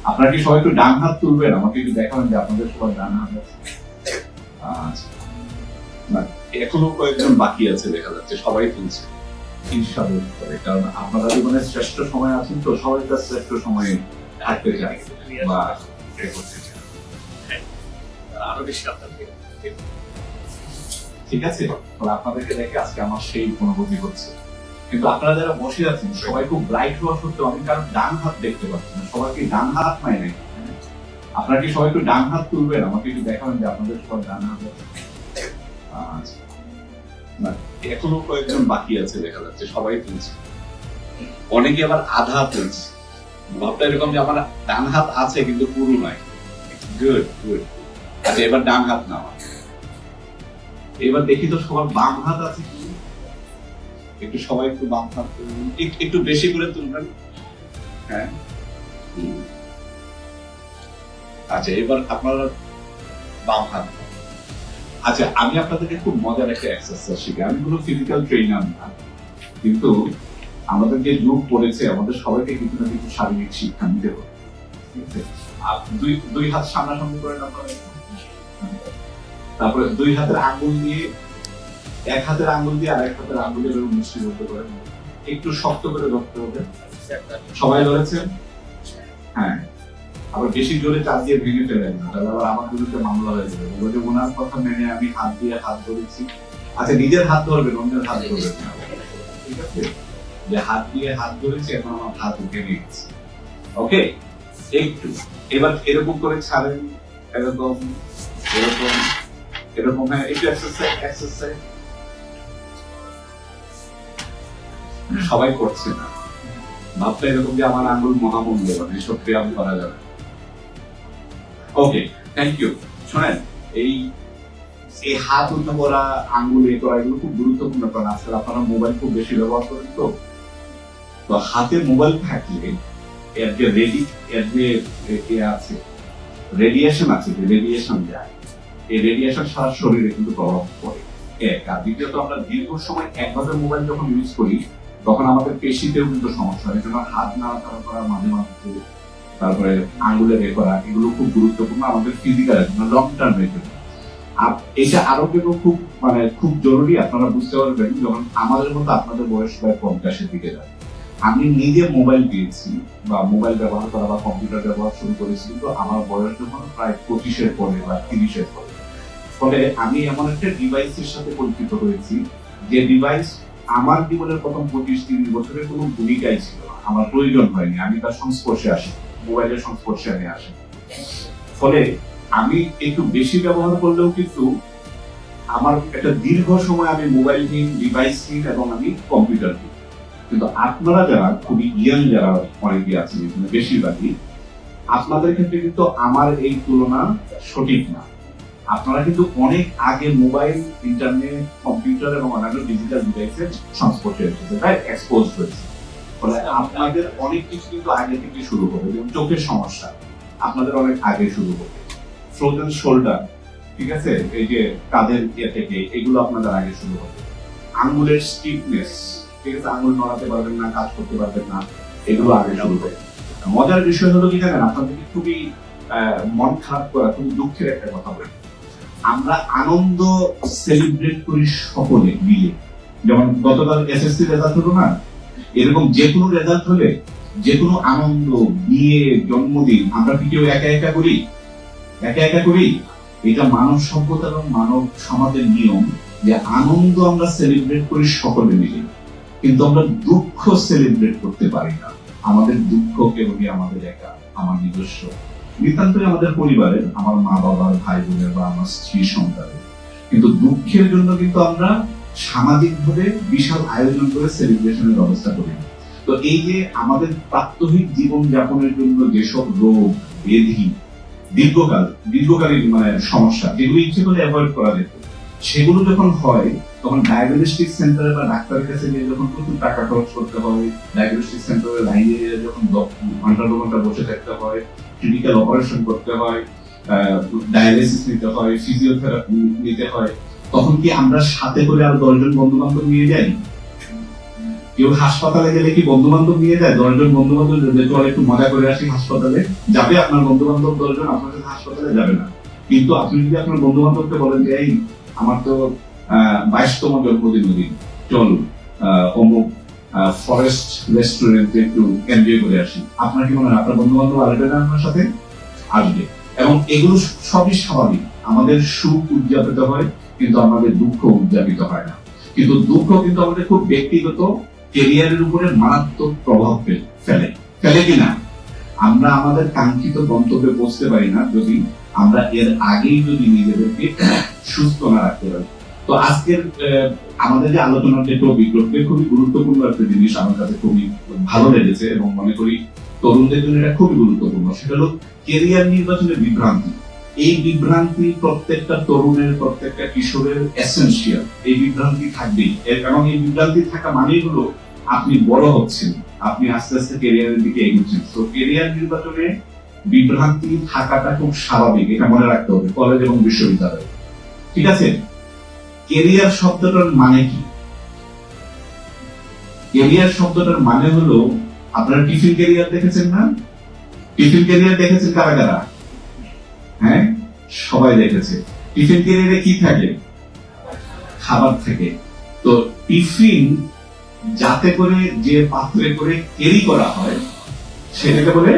আপনারা কি সবাই একটু ডান হাত তুলবেন? আমাকে একটু দেখাবেন যে আপনাদের সবার ডান হাত আছে। আচ্ছা, না এখনো কয়েকজন বাকি আছে, দেখা যাচ্ছে সবাই তুলছে। ইনশাআল্লাহ করে, কারণ আপনারা জীবনে শ্রেষ্ঠ সময় আছেন, তো সবাই তার শ্রেষ্ঠ সময়ে থাকতে চায় বা করতে চায়। আরো বেশি আপনাকে ঠিক আছে, তাহলে আপনাদেরকে দেখে আজকে আমার সেই অনুভূতি হচ্ছে। কিন্তু আপনারা যারা বসে আছেন সবাই খুব ব্রাইট হওয়া সত্ত্বেও আমি কারণ ডান হাত দেখতে পাচ্ছি না। সবাইকে ডান হাত নাই নাকি? আপনারা কি সবাই একটু ডান হাত তুলবেন? আমাকে একটু দেখাবেন যে আপনাদের সবার ডান হাত আছে। আচ্ছা, না এখনো কয়েকজন বাকি আছে, দেখা যাচ্ছে সবাই তুলছে। অনেকে আবার আধা তুলছে। ভাবটা এরকম যে আমার ডান হাত আছে কিন্তু পুরো নাই। Good good. আচ্ছা, এবার ডান হাত নাও। এবার দেখি তো সবার বাম হাত আছে কি? একটু সবাই একটু বাম হাত তুলবেন, একটু বেশি করে তুলবেন। হ্যাঁ, আচ্ছা এবার আপনারা বাম হাত। আচ্ছা, আমি আপনাদেরকে খুব মজার একটা এক্সারসাইজ শিখাই। আমি কোনো ফিজিক্যাল ট্রেনার না, কিন্তু আমাদের যে যুগ পড়েছে আমাদের সবাইকে কিছু না কিছু শারীরিক শিক্ষা নিতে হবে। ঠিক আছে, আর দুই হাত সামনাসামনি করেন আপনারা। তারপরে দুই হাতের আঙ্গুল দিয়ে, এক হাতের আঙ্গুল দিয়ে আরেক হাতের আঙ্গুল দিয়ে মিষ্টি করতে পারেন। একটু শক্ত করে ধরতে হবে। সবাই ধরেছেন? হ্যাঁ, আবার বেশি জোরে চাপ দিয়ে ভেঙে ফেলেন না, তাহলে আবার আমার বিরুদ্ধে মামলা হয়ে যাবে। বলবো যে ওনার কথা মেনে আমি হাত দিয়ে হাত ধরেছি। আচ্ছা, নিজের হাত ধরবেন, অন্যের হাত ধরবেন না। ঠিক আছে, যে হাত দিয়ে হাত ধরেছি, এখন আমার হাত উঠে নিয়েছি। ওকে, একটু এবার এরকম করে ছাড়েন, এরকম এরকম এরকম। হ্যাঁ, একটু এক্সারসাইজ সবাই করছে না। ভাবটা এরকম যে আমার আঙ্গুল মহামূল্যবান, এসব ব্যায়াম করা যাবে। ওকে, থ্যাংক ইউ। শোনেন, এই হাত উন্নত করা, আঙ্গুল এ করা, এগুলো খুব গুরুত্বপূর্ণ। কারণ আজকাল আপনারা মোবাইল খুব বেশি ব্যবহার করেন, তো হাতে মোবাইল থাকলে এর যে আছে রেডিয়েশন আছে, যে রেডিয়েশন যায়, এই রেডিয়েশন সারা শরীরে কিন্তু প্রভাব পড়ে। এক, আর দ্বিতীয়ত আমরা দীর্ঘ সময় একভাবে মোবাইল যখন ইউজ করি তখন আমাদের পেশিতেও কিন্তু সমস্যা হয়। এই জন্য হাত নাড়াচাড়া করা, মাঝে মাঝে তারপরে আঙ্গুলে এ করা, এগুলো খুব গুরুত্বপূর্ণ আমাদের ফিজিক্যালের জন্য, লং টার্মের জন্য। আর এটা আরোগ্যেরও খুব জরুরি। আপনারা বুঝতে পারবেন যখন আমাদের মতো আপনাদের বয়স প্রায় 50-এর দিকে যায়। আমি নিজে মোবাইল পেয়েছি বা মোবাইল ব্যবহার করা বা কম্পিউটার ব্যবহার শুরু করেছি তো আমার বয়স যখন প্রায় 25-এর পরে বা 30-এর পরে। ফলে আমি এমন একটা ডিভাইসের সাথে পরিচিত হয়েছি যে ডিভাইস আমার জীবনের প্রথম 25-30 বছরের কোনো ভূমিকাই ছিল না, আমার প্রয়োজন হয়নি, আমি তার সংস্পর্শে আসি, মোবাইলের সংস্পর্শে আমি আসি। ফলে আমি একটু বেশি ব্যবহার করলেও কিন্তু আমার একটা দীর্ঘ সময় আমি মোবাইলহীন, ডিভাইসহীন এবং আমি কম্পিউটারহীন। কিন্তু আপনারা যারা খুবই ইয়াং, যারা অনেকে আছেন এখানে বেশিরভাগই, আপনাদের ক্ষেত্রে কিন্তু আমার এই তুলনা সঠিক না। আপনারা কিন্তু অনেক আগে মোবাইল, ইন্টারনেট, কম্পিউটার এবং অন্যান্য ডিজিটাল ডিভাইসের সংস্পর্শে এসেছে, তাই এক্সপোজ হয়েছে। ফলে আপনাদের অনেক কিছু কিন্তু আগে থেকে শুরু হবে। যেমন চোখের সমস্যা আপনাদের অনেক আগে শুরু হবে, ফ্রোজেন শোল্ডার, ঠিক আছে, এই যে কাঁধের থেকে, এগুলো আপনাদের আগে শুরু হবে। আঙ্গুলের স্টিফনেস, ঠিক আছে, আঙ্গুল নড়াতে পারবেন না, কাজ করতে পারবেন না, এগুলো আগে শুরু হবে। মজার বিষয় হলো কি জানেন, আপনাদেরকে খুবই মন খারাপ করা, খুবই দুঃখের একটা কথা বলি। আমরা আনন্দ সেলিব্রেট করি সকলে মিলে। যেমন গতকাল এসএসসি রেজাল্ট হলো না, এরকম যে কোনো রেজাল্ট হলে, যে কোনো আনন্দ, বিয়ে, জন্মদিন, আমরা কি কেউ একা একা করি? একা একা করি? এটা মানব সভ্যতা এবং মানব সমাজের নিয়ম যে আনন্দ আমরা সেলিব্রেট করি সকলে মিলে, কিন্তু আমরা দুঃখ সেলিব্রেট করতে পারি না। আমাদের দুঃখ কেবলই আমাদের একা, আমার নিজস্ব, নিতান্তই আমাদের পরিবারের, আমার মা বাবার, ভাই বোনের বা আমার স্ত্রী সন্তানের। কিন্তু দুঃখের জন্য কিন্তু আমরা সামাজিক ভাবে বিশাল আয়োজন করে সেলিব্রেশনের ব্যবস্থা করি। তো এই যে আমাদের প্রাত্যহিক জীবন যাপনের জন্য যেসব রোগ ব্যাধি, দীর্ঘকালীন সমস্যা, যেগুলো ইচ্ছে করে অ্যাভয়েড করা যেত, সেগুলো যখন হয় তখন ডায়াগনস্টিক সেন্টারে বা ডাক্তারের কাছে গিয়ে যখন প্রচুর টাকা খরচ করতে হয়, ডায়াগনস্টিক সেন্টারে লাইনে যখন ঘন্টা ঘন্টা বসে থাকতে হয়, ক্লিনিক্যাল অপারেশন করতে হয়, ডায়ালিসিস নিতে হয়, ফিজিওথেরাপি নিতে হয়, তখন কি আমরা সাথে করে আর 10 জন বন্ধু বান্ধব নিয়ে যাই? কেউ হাসপাতালে গেলে কি বন্ধু বান্ধব নিয়ে যায়? 10 জন বন্ধু বান্ধব চলে একটু মজা করে আসি হাসপাতালে, যাবে আপনার বন্ধু বান্ধব 10 জন আপনার সাথে হাসপাতালে যাবে না। কিন্তু আপনি যদি আপনার বন্ধু বান্ধবকে বলেন যে এই আমার তো 22তম জন্মদিন, চল অমুক ফরেস্ট রেস্টুরেন্টে একটু এনজয় করে আসি, আপনার কি মনে হয় আপনার বন্ধু বান্ধব আসবে না আপনার সাথে? আসবে। এবং এগুলো সবই স্বাভাবিক। আমাদের সুখ উদযাপিত হয়, কিন্তু আমাদের দুঃখ উদযাপিত হয় না। কিন্তু দুঃখ কিন্তু আমাদের খুব ব্যক্তিগত কেরিয়ারের উপরে মারাত্মক প্রভাব ফেলে কিনা? আমরা আমাদের কাঙ্ক্ষিত গন্তব্যে পৌঁছতে পারি না যদি আমরা এর আগেই যদি নিজেদেরকে সুস্থ না রাখতে পারি। তো আজকের আমাদের যে আলোচনার যে টপিক, খুবই গুরুত্বপূর্ণ একটা জিনিস আমার কাছে খুবই ভালো লেগেছে এবং মনে করি তরুণদের জন্য এটা খুবই গুরুত্বপূর্ণ। সেটা হলো কেরিয়ার নির্বাচনের বিভ্রান্তি। এই বিভ্রান্তি প্রত্যেকটা তরুণের, প্রত্যেকটা কিশোরের এসেনশিয়াল। এই বিভ্রান্তি থাকবেই, এবং এই বিভ্রান্তি থাকা মানেই হলো আপনি বড় হচ্ছেন, আপনি আস্তে আস্তে কেরিয়ারের দিকে এগোচ্ছেন। তো কেরিয়ার নির্বাচনে বিভ্রান্তি থাকাটা খুব স্বাভাবিক, এটা মনে রাখতে হবে কলেজ এবং বিশ্ববিদ্যালয়ে। ঠিক আছে? কেরিয়ার শব্দটার মানে কি? কেরিয়ার শব্দটার মানে হলো, আপনারা টিফিন ক্যারিয়ার দেখেছেন না? টিফিন ক্যারিয়ার দেখেছেন কারা কারা? হ্যাঁ, সবাই দেখেছে। টিফিন ক্যারিয়ারে কি থাকে? খাবার থাকে। তো টিফিন যাতে করে যে পাত্রে করে ক্যারি করা হয় সেটাকে বলে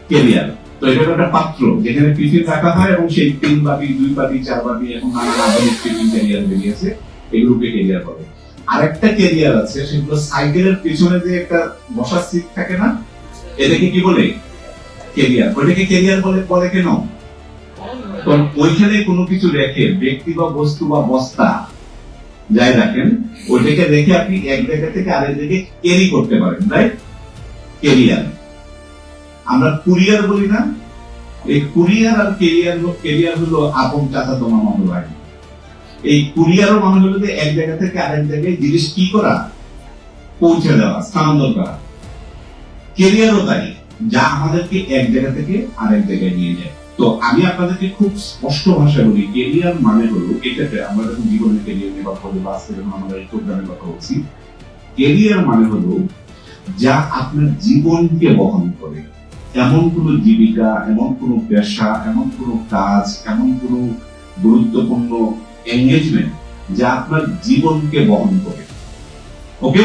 ক্যারিয়ার। তো এটা একটা পাত্র যেখানে টিফিন রাখা হয়, এবং সেই 3 বাটি 2 বাটি 4 বাটি এখন নানা আধুনিক টিফিন ক্যারিয়ার বেরিয়েছে, এগুলোকে ক্যারিয়ার বলে। আরেকটা ক্যারিয়ার আছে, সেগুলো সাইকেলের পিছনে যে একটা বসার সিট থাকে না, এটাকে কি বলে? ক্যারিয়ার। ওইটাকে ক্যারিয়ার বলে কেন? কারণ ওইখানে কোনো কিছু রেখে, ব্যক্তি বা বস্তু বা বস্তা যাই রাখেন, ওইটাকে রেখে আপনি এক জায়গা থেকে আরেক জায়গায় ক্যারি করতে পারেন, রাইট? ক্যারিয়ার। আমরা কুরিয়ার বলি না? এই কুরিয়ার আর ক্যারিয়ার হলো আপন চাচাতো মামাতো ভাই। এই কুরিয়ারও মানে হলো যে এক জায়গা থেকে আরেক জায়গায় জিনিস কি করা, পৌঁছে দেওয়া, স্থানান্তর করা। ক্যারিয়ারও তাই, যা আমাদেরকে এক জায়গা থেকে আরেক জায়গায় নিয়ে যায়। তো আমি আপনাদেরকে খুব স্পষ্ট ভাষায় বলি, ক্যারিয়ার মানে হলো, এটাতে আমরা যখন জীবনের ক্যারিয়ার নিয়ে কথা বলি বা আজকে যখন আমরা এই প্রোগ্রামে কথা বলছি, ক্যারিয়ার মানে হলো যা আপনার জীবনকে বহন করে, এমন কোন জীবিকা, এমন কোন পেশা, এমন কোন কাজ, এমন কোন গুরুত্বপূর্ণ এঙ্গেজমেন্ট যা আপনার জীবনকে বহন করে। ওকে?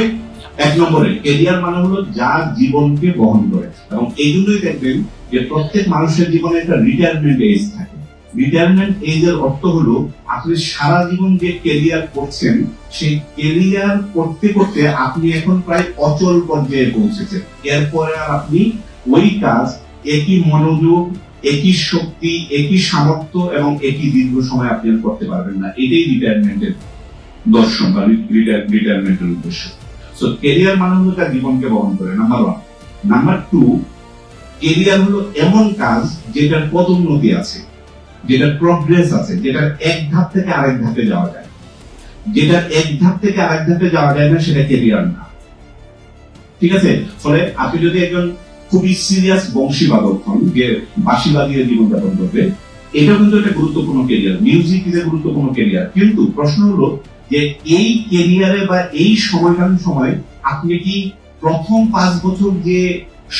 1 নম্বরে ক্যারিয়ার মানে হলো যা জীবনকে বহন করে। এবং এই জন্যই দেখবেন যে প্রত্যেক মানুষের জীবনে একটা রিটায়ারমেন্ট এজ থাকে। রিটায়ারমেন্ট এজের অর্থ হলো আপনি সারা জীবন যে ক্যারিয়ার করছেন, সেই ক্যারিয়ার করতে করতে আপনি এখন প্রায় অচল পর্যায়ে পৌঁছেছেন। এরপরে আর আপনি ওই কাজ একই মনোযোগ, একই শক্তি, একই সামর্থ্য এবং একই দীর্ঘ সময় আপনি করতে পারবেন না। এটাই রিটায়ারমেন্টের দর্শন বা রিটায়ারমেন্টের উদ্দেশ্য। সো ক্যারিয়ার মানে হলো তার জীবনকে বহন করে, নাম্বার 1। নাম্বার 2, ক্যারিয়ার হলো এমন কাজ যেটার পদোন্নতি আছে, যেটার প্রগ্রেস আছে, যেটার এক ধাপ থেকে আরেক ধাপে যাওয়া যায়। যেটার এক ধাপ থেকে আরেক ধাপে যাওয়া যায় না, সেটা ক্যারিয়ার না। ঠিক আছে? ফলে আপনি যদি একজন খুবই সিরিয়াস বংশী বাদক হন, যে বাঁশি বাজিয়ে জীবনযাপন করবে, এটা কিন্তু একটা গুরুত্বপূর্ণ ক্যারিয়ার। মিউজিক ইজ এ গুরুত্বপূর্ণ ক্যারিয়ার। কিন্তু প্রশ্ন হলো যে এই ক্যারিয়ারে বা এই সময়কালীন সময় আপনি কি প্রথম 5 বছর যে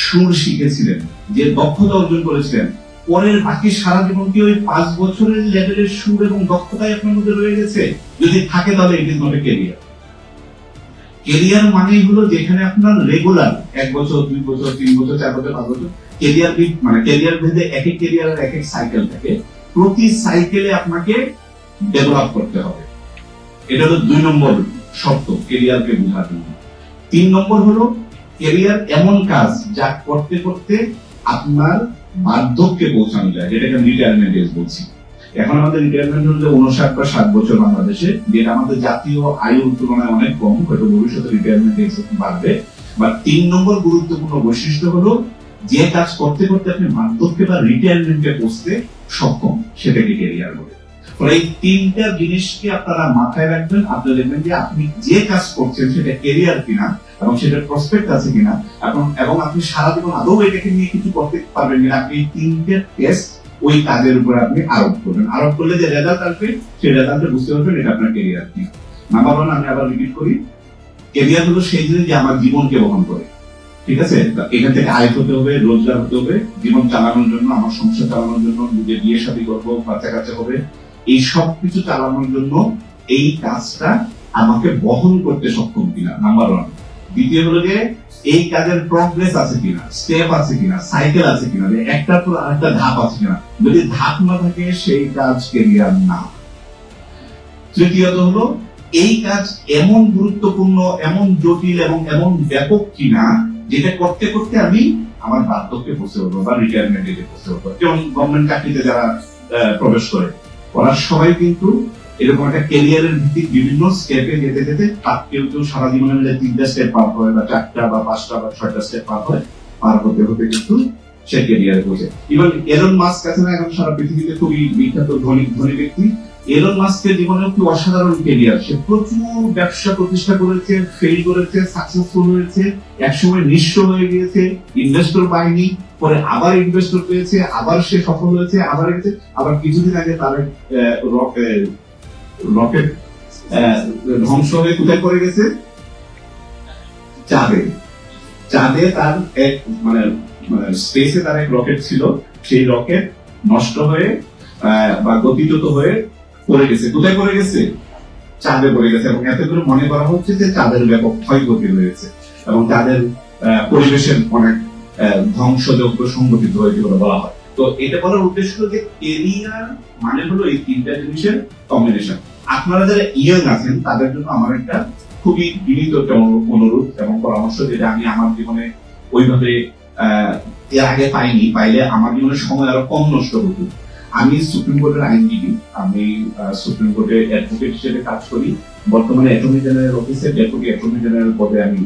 সুর শিখেছিলেন, যে দক্ষতা অর্জন করেছিলেন, পরের বাকি সারা জীবন কি ওই 5 বছরের লেভেলের সুর এবং দক্ষতাই আপনার মধ্যে রয়ে গেছে? যদি থাকে তাহলে it is not a career. Career মানেই হলো যেখানে আপনার রেগুলার 1 বছর 2 বছর 3 বছর 4 বছর 5 বছর ক্যারিয়ার, মানে ক্যারিয়ার ভেদে এক এক ক্যারিয়ারের এক এক সাইকেল থাকে। প্রতি সাইকেলে আপনাকে ডেভেলপ করতে হবে। এটা হলো 2 নম্বর শর্ত ক্যারিয়ারকে বোঝার জন্য। 3 নম্বর হলো ক্যারিয়ার এমন কাজ যা করতে করতে আপনার বার্ধক্যে পৌঁছানো যায়, যেটাকে রিটায়ারমেন্ট এজ বলছি। এখন আমাদের রিটায়ারমেন্ট হলো 59 বা 60 বছর বাংলাদেশে, যেটা আমাদের জাতীয় আয়ুর তুলনায় অনেক কম। হয়তো ভবিষ্যতে রিটায়ারমেন্ট এজ বাড়বে। বা 3 নম্বর গুরুত্বপূর্ণ বৈশিষ্ট্য হলো যে কাজ করতে করতে আপনি বার্ধক্যে বা রিটায়ারমেন্টে পৌঁছতে সক্ষম, সেটাকে ক্যারিয়ার বলে। ফলে এই 3টা জিনিসকে আপনারা মাথায় রাখবেন। আপনি দেখবেন যে আপনি যে কাজ করছেন সেটা ক্যারিয়ার কিনা এবং সেটার প্রসপেক্ট আছে কিনা, এবং আপনি সারা জীবন আদৌ এটাকে নিয়ে কিছু করতে পারবেন কিনা। আপনি 3টে টেস্ট ওই কাজের উপর আপনি আরোপ করবেন। আরোপ করলে যে রেজাল্ট আসবে, সেই রেজাল্টে বুঝতে পারবেন এটা আপনার ক্যারিয়ার কিনা। নাম্বার 1 আমি আবার রিপিট করি, ক্যারিয়ার হলো সেই জিনিস যে আমার জীবনকে বহন করে, ঠিক আছে? এখান থেকে আয় হতে হবে, রোজগার হতে হবে, জীবন চালানোর জন্য, আমার সংসার চালানোর জন্য, নিজের বিয়ে শাদী করবো, বাচ্চা কাচ্চা হবে, এই সব কিছু চালানোর জন্য এই কাজটা আমাকে বহন করতে সক্ষম কিনা, নাম্বার ওয়ান। দ্বিতীয় হলো যে এই কাজের প্রগ্রেস আছে কিনা, স্টেপ আছে কিনা, সাইকেল আছে কিনা, যে একটার পর আরেকটা ধাপ আছে কিনা। যদি ধাপ না থাকে সেই কাজ ক্যারিয়ার না। তৃতীয়ত হলো এই কাজ এমন গুরুত্বপূর্ণ, এমন জটিল এবং এমন ব্যাপক কিনা যেটা করতে করতে আমি আমার বার্ধক্যে পৌঁছে পারবো বা রিটায়ারমেন্ট এজে পৌঁছে পারবো। যেমন গভর্নমেন্ট চাকরিতে যারা প্রবেশ করে, ওরা সবাই কিন্তু এরকম একটা ক্যারিয়ারের ভিত্তিক বিভিন্ন স্টেপে যেতে যেতে, কেউ কেউ সারা জীবনে মিলে 3টা স্টেপ পার হয়, বা 4টা বা 5টা বা 6টা স্টেপ পার হয়, পার হতে হতে কিন্তু সে ক্যারিয়ারে পৌঁছে। ইভেন এলন মাস্ক আছে না, এখন সারা পৃথিবীতে খুবই বিখ্যাত ধনী ব্যক্তি। এলন মাস্কের জীবনে কি অসাধারণ ক্যারিয়ার, সে প্রচুর ব্যবসা প্রতিষ্ঠা করেছে, ফেল করেছে, সাকসেসফুল হয়েছে, একসময় নিঃস্ব হয়ে গিয়েছে, ইনভেস্টর পায়নি, পরে আবার ইনভেস্টর পেয়েছে, আবার সে সফল হয়েছে, আবার কিছুদিন আগে তার রকেট ধ্বংস হয়ে কোথায় পড়ে গেছে? চাঁদে তার এক মানে স্পেসে তার এক রকেট ছিল, সেই রকেট নষ্ট হয়ে বা গতিচ্যুত হয়ে পড়ে গেছে। কোথায় পড়ে গেছে? চাঁদে পড়ে গেছে। এবং এতে করে মনে করা হচ্ছে যে চাঁদের ব্যাপক ক্ষয়ক্ষতি হয়েছে এবং তাদের পরিবেশের অনেক ধ্বংসযজ্ঞ সংগঠিত হয়েছে বলে বলা হয়। তো এটা বলার উদ্দেশ্য হলো যে ক্যারিয়ার মানে হলো এই 3টা জিনিসের কম্বিনেশন। আপনারা যারা ইয়াং আছেন তাদের জন্য আমার একটা খুবই বিনীত অনুরোধ এবং পরামর্শ, যেটা আমি আমার জীবনে ওইভাবে এর আগে পাইনি, পাইলে আমার জীবনে সময় আরো কম নষ্ট হতো। আমি সুপ্রিম কোর্টের আইনজীবী, আমি সুপ্রিম কোর্টের অ্যাডভোকেট হিসেবে কাজ করি। বর্তমানে অ্যাটর্নি জেনারেল অফিসে ডেপুটি অ্যাটর্নি জেনারেল পদে আমি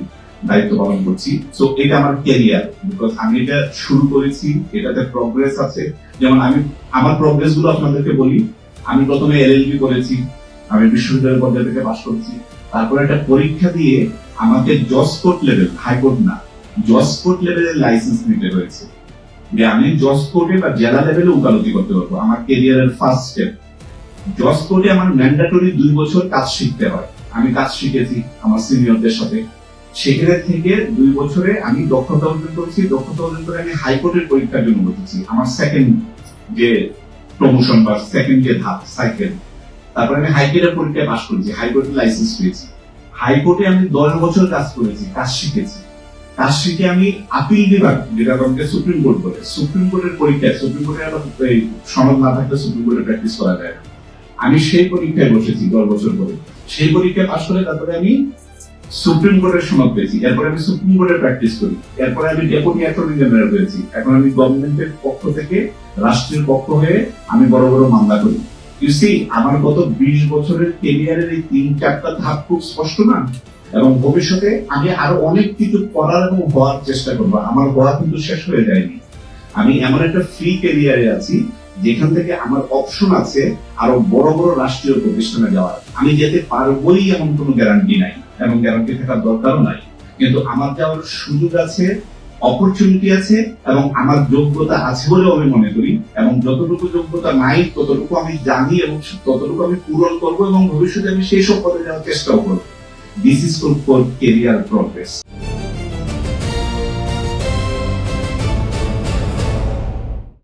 দায়িত্ব পালন করছি। সো এটা আমার ক্যারিয়ার, বিকজ আমি এটা শুরু করেছি, এটাতে প্রগ্রেস আছে। যেমন আমি আমার প্রগ্রেস গুলো আপনাদেরকে বলি। আমি প্রথমে এলএলবি করেছি, আমি বিশ্ববিদ্যালয় পর্যায়ে থেকে পাশ করেছি। তারপরে একটা পরীক্ষা দিয়ে আমাকে জজ কোর্ট লেভেল, হাইকোর্ট না, জজ কোর্ট লেভেলের লাইসেন্স নিতে হয়েছে, যে আমি জজ কোর্টে বা জেলা লেভেলে উকালতি করতে পারবো। আমার ক্যারিয়ারের ফার্স্ট স্টেপ। জজ কোর্টে আমার ম্যান্ডেটরি 2 বছর কাজ শিখতে হয়। আমি কাজ শিখেছি আমার সিনিয়রদের সাথে। সেখানে থেকে 2 বছরে আমি দক্ষতা অর্জন করেছি। দক্ষতা অর্জন করে আমি হাইকোর্টের পরীক্ষার জন্য বসেছি, আমার সেকেন্ড যে প্রমোশন বা সেকেন্ড যে ধাপ, সাইকেল। তারপরে আমি হাইকোর্টের পরীক্ষায় পাশ করেছি, হাইকোর্টের লাইসেন্স পেয়েছি। হাইকোর্টে আমি 10 বছর কাজ করেছি, কাজ শিখেছি। কাজ শিখে আমি আপিল বিভাগ, যেটা আমাকে সুপ্রিম কোর্ট বলে, সুপ্রিম কোর্টের পরীক্ষায়, সুপ্রিম কোর্টে আবার সনদ না থাকলে সুপ্রিম কোর্টে প্র্যাকটিস করা যায় না, আমি সেই পরীক্ষায় বসেছি 10 বছর পরে। সেই পরীক্ষায় পাশ করে তারপরে আমি সুপ্রিম কোর্টের সনদ পেয়েছি। এরপরে আমি সুপ্রিম কোর্টে প্র্যাকটিস করি। এরপরে আমি ডেপুটি অ্যাটর্নি জেনারেল হয়েছি। এখন আমি গভর্নমেন্টের পক্ষ থেকে, রাষ্ট্রের পক্ষ হয়ে আমি বড় বড় মামলা করি। ইউ সি, আমার গত 20 বছরের ক্যারিয়ারের এই 3-4টা ধাপ খুব স্পষ্ট না? এবং ভবিষ্যতে আমি আরো অনেক কিছু করার এবং হওয়ার চেষ্টা করবো। আমার হওয়া কিন্তু শেষ হয়ে যায়নি। আমি এমন একটা ফ্রি ক্যারিয়ারে আছি যেখান থেকে আমার অপশন আছে আরো বড় বড় রাষ্ট্রীয় প্রতিষ্ঠানে যাওয়ার। আমি যেতে পারবোই এমন কোনো গ্যারান্টি নাই এবং গ্যারান্টি থাকার দরকারও নাই, কিন্তু আমার যাওয়ার সুযোগ আছে, অপরচুনিটি আছে এবং আমার যোগ্যতা আছে বলেও আমি মনে করি। এবং যতটুকু যোগ্যতা নাই ততটুকু আমি জানি এবং ততটুকু আমি পূরণ করবো এবং ভবিষ্যতে আমি সেই সব পদে যাওয়ার চেষ্টাও করবো। This is called career progress.